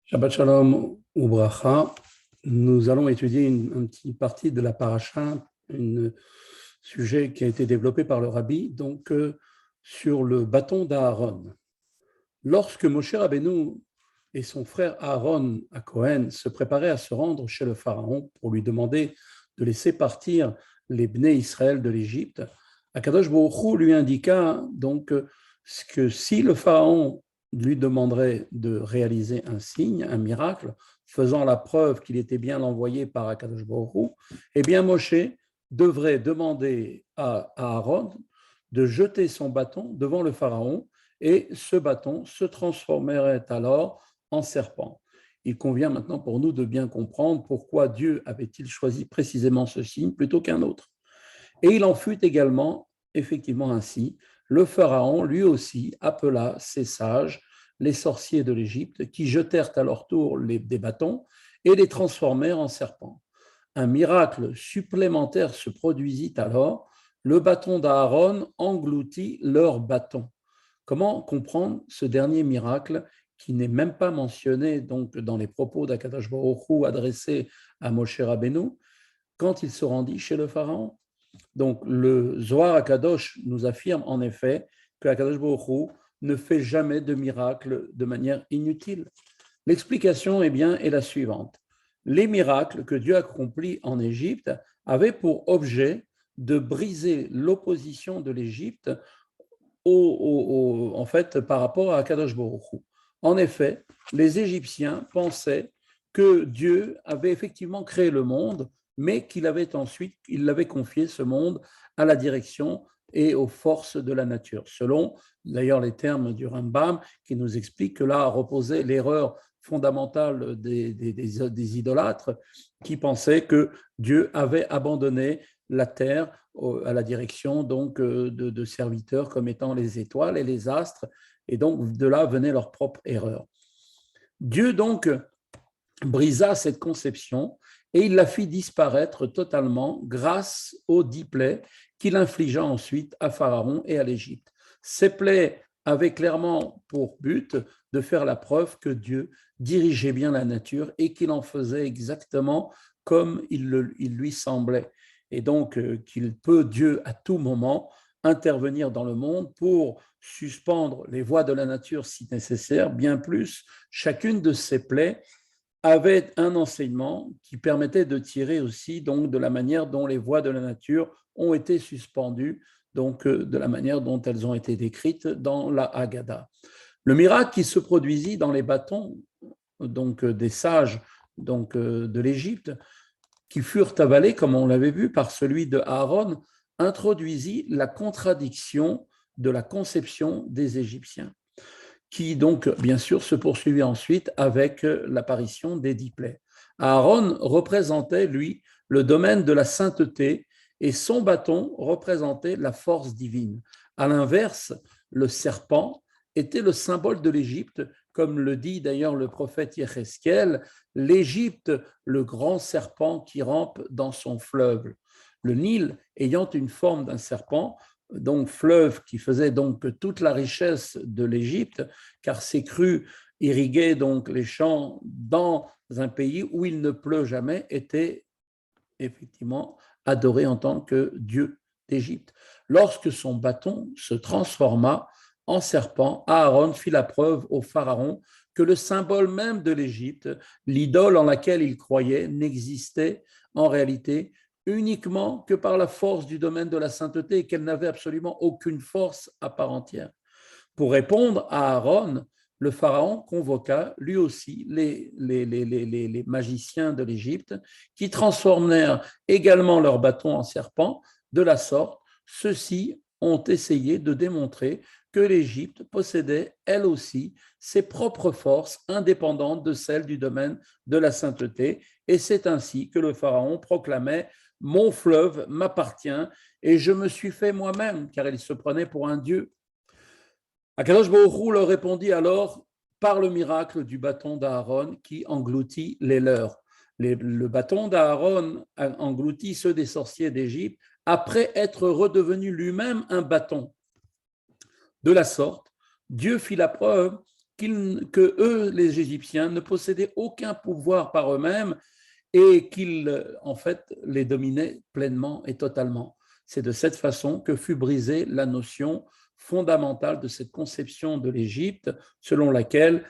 Shabbat Shalom ou Bracha. Nous allons étudier une petite partie de la paracha, un sujet qui a été développé par le Rabbi, sur le bâton d'Aaron. Lorsque Moshe Rabbeinu et son frère Aaron à Cohen se préparaient à se rendre chez le Pharaon pour lui demander de laisser partir les Bnei Israël de l'Égypte, Akadosh Baruch Hu lui indiqua que si le Pharaon lui demanderait de réaliser un signe, un miracle, faisant la preuve qu'il était bien l'envoyé par Akadosh Baruch Hu, eh bien Moshe devrait demander à Aaron de jeter son bâton devant le Pharaon et ce bâton se transformerait alors en serpent. Il convient maintenant pour nous de bien comprendre pourquoi Dieu avait-il choisi précisément ce signe plutôt qu'un autre. Et il en fut également effectivement ainsi. Le Pharaon, lui aussi, appela ses sages, les sorciers de l'Égypte, qui jetèrent à leur tour des bâtons et les transformèrent en serpents. Un miracle supplémentaire se produisit alors. Le bâton d'Aaron engloutit leur bâton. Comment comprendre ce dernier miracle qui n'est même pas mentionné donc dans les propos d'Akadosh Baruch Hu adressés à Moshe Rabbeinu quand il se rendit chez le Pharaon? Donc le Zohar Akadosh nous affirme en effet que Akadosh Baruch Hu ne fait jamais de miracle de manière inutile. L'explication est la suivante. Les miracles que Dieu accomplit en Égypte avaient pour objet de briser l'opposition de l'Égypte en fait, par rapport à Akadosh Baruch Hu. En effet, les Égyptiens pensaient que Dieu avait effectivement créé le monde, mais qu'il avait ensuite, il l'avait confié ce monde à la direction et aux forces de la nature, selon d'ailleurs les termes du Rambam qui nous explique que là reposait l'erreur fondamentale des idolâtres qui pensaient que Dieu avait abandonné la terre à la direction de serviteurs comme étant les étoiles et les astres, et donc de là venait leur propre erreur. Dieu donc brisa cette conception et il la fit disparaître totalement grâce aux 10 plaies qu'il infligea ensuite à Pharaon et à l'Égypte. Ces plaies avaient clairement pour but de faire la preuve que Dieu dirigeait bien la nature et qu'il en faisait exactement comme il lui semblait. Et donc qu'il peut, Dieu, à tout moment, intervenir dans le monde pour suspendre les voies de la nature si nécessaire, bien plus. Chacune de ces plaies avait un enseignement qui permettait de tirer aussi donc de la manière dont les voies de la nature ont été suspendues, de la manière dont elles ont été décrites dans la Haggadah. Le miracle qui se produisit dans les bâtons des sages de l'Égypte, qui furent avalés, comme on l'avait vu, par celui de Aaron, introduisit la contradiction de la conception des Égyptiens, qui donc, bien sûr, se poursuivit ensuite avec l'apparition des 10 plaies. Aaron représentait, lui, le domaine de la sainteté et son bâton représentait la force divine. À l'inverse, le serpent était le symbole de l'Égypte, comme le dit d'ailleurs le prophète Yécheskel, l'Égypte, le grand serpent qui rampe dans son fleuve. Le Nil ayant une forme d'un serpent, donc fleuve qui faisait donc toute la richesse de l'Égypte, car ces crues irriguaient donc les champs dans un pays où il ne pleut jamais, était effectivement adoré en tant que dieu d'Égypte. Lorsque son bâton se transforma en serpent, Aaron fit la preuve au pharaon que le symbole même de l'Égypte, l'idole en laquelle il croyait, n'existait en réalité uniquement que par la force du domaine de la sainteté et qu'elle n'avait absolument aucune force à part entière. Pour répondre à Aaron, le pharaon convoqua lui aussi les magiciens de l'Égypte qui transformèrent également leur bâton en serpent. De la sorte, ceux-ci ont essayé de démontrer que l'Égypte possédait elle aussi ses propres forces indépendantes de celles du domaine de la sainteté. Et c'est ainsi que le pharaon proclamait « Mon fleuve m'appartient et je me suis fait moi-même », car il se prenait pour un dieu. Akadosh Baruch Hu leur répondit alors par le miracle du bâton d'Aaron qui engloutit les leurs. Le bâton d'Aaron engloutit ceux des sorciers d'Égypte après être redevenu lui-même un bâton. De la sorte, Dieu fit la preuve que eux, les Égyptiens, ne possédaient aucun pouvoir par eux-mêmes et qu'ils, en fait, les dominaient pleinement et totalement. C'est de cette façon que fut brisée la notion fondamentale de cette conception de l'Égypte, selon laquelle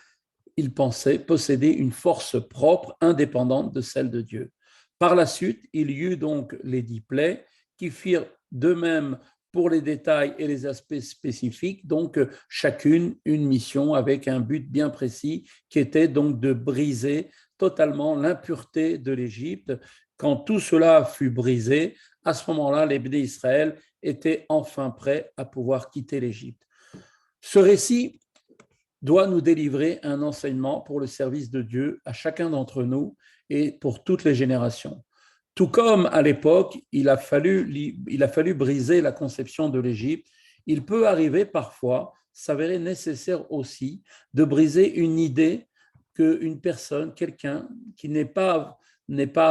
ils pensaient posséder une force propre, indépendante de celle de Dieu. Par la suite, il y eut donc les 10 plaies qui firent d'eux-mêmes pour les détails et les aspects spécifiques, donc chacune une mission avec un but bien précis qui était donc de briser totalement l'impureté de l'Égypte. Quand tout cela fut brisé, à ce moment-là, les Béné Israël étaient enfin prêts à pouvoir quitter l'Égypte. Ce récit doit nous délivrer un enseignement pour le service de Dieu à chacun d'entre nous et pour toutes les générations. Tout comme à l'époque, il a fallu briser la conception de l'Égypte, il peut arriver parfois, s'avérer nécessaire aussi, de briser une idée qu'une personne, quelqu'un qui n'est pas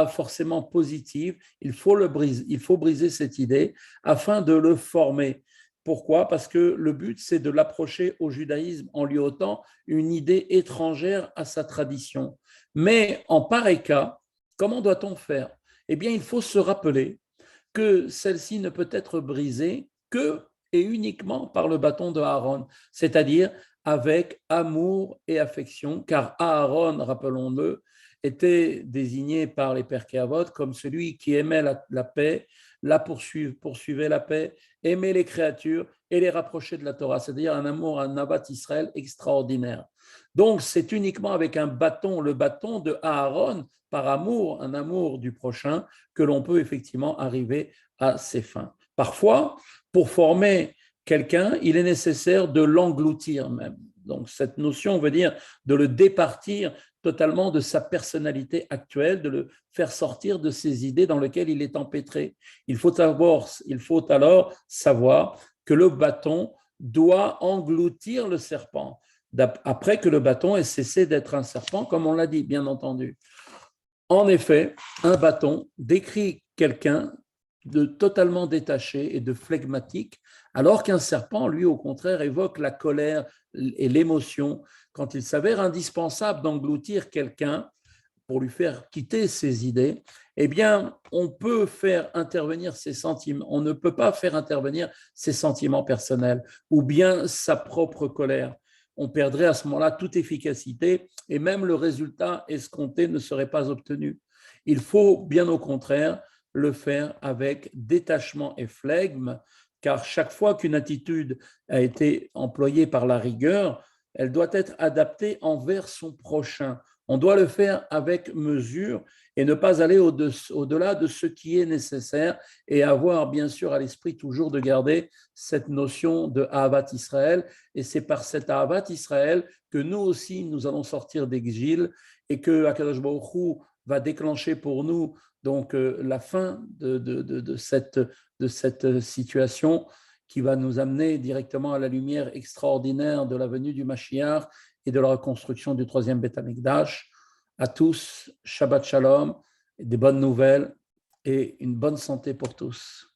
forcément positive, il faut briser cette idée afin de le former. Pourquoi? Parce que le but, c'est de l'approcher au judaïsme en lui ôtant une idée étrangère à sa tradition. Mais en pareil cas, comment doit-on faire? Eh bien, il faut se rappeler que celle-ci ne peut être brisée que et uniquement par le bâton de Aaron, c'est-à-dire avec amour et affection, car Aaron, rappelons-le, était désigné par les Pirkei Avot comme celui qui aimait la paix, poursuivait la paix, aimait les créatures et les rapprochait de la Torah, c'est-à-dire un amour, un Nabat Israël extraordinaire. Donc, c'est uniquement avec un bâton, le bâton de Aaron, par amour, un amour du prochain, que l'on peut effectivement arriver à ses fins. Parfois, pour former quelqu'un, il est nécessaire de l'engloutir même. Donc, cette notion veut dire de le départir totalement de sa personnalité actuelle, de le faire sortir de ses idées dans lesquelles il est empêtré. Il faut alors savoir que le bâton doit engloutir le serpent, après que le bâton ait cessé d'être un serpent, comme on l'a dit, bien entendu. En effet, un bâton décrit quelqu'un de totalement détaché et de flegmatique, alors qu'un serpent, lui, au contraire, évoque la colère et l'émotion. Quand il s'avère indispensable d'engloutir quelqu'un pour lui faire quitter ses idées, eh bien, on peut faire intervenir ses sentiments. On ne peut pas faire intervenir ses sentiments personnels ou bien sa propre colère. On perdrait à ce moment-là toute efficacité et même le résultat escompté ne serait pas obtenu. Il faut bien au contraire le faire avec détachement et flegme, car chaque fois qu'une attitude a été employée par la rigueur, elle doit être adaptée envers son prochain. On doit le faire avec mesure et ne pas aller au-delà de ce qui est nécessaire et avoir bien sûr à l'esprit toujours de garder cette notion de Ahavat Israël. Et c'est par cette Ahavat Israël que nous aussi, nous allons sortir d'exil et que Akadosh Baruch Hu va déclencher pour nous donc la fin de cette situation qui va nous amener directement à la lumière extraordinaire de la venue du Mashiach et de la reconstruction du troisième Beth Amikdash. À tous, Shabbat Shalom, des bonnes nouvelles et une bonne santé pour tous.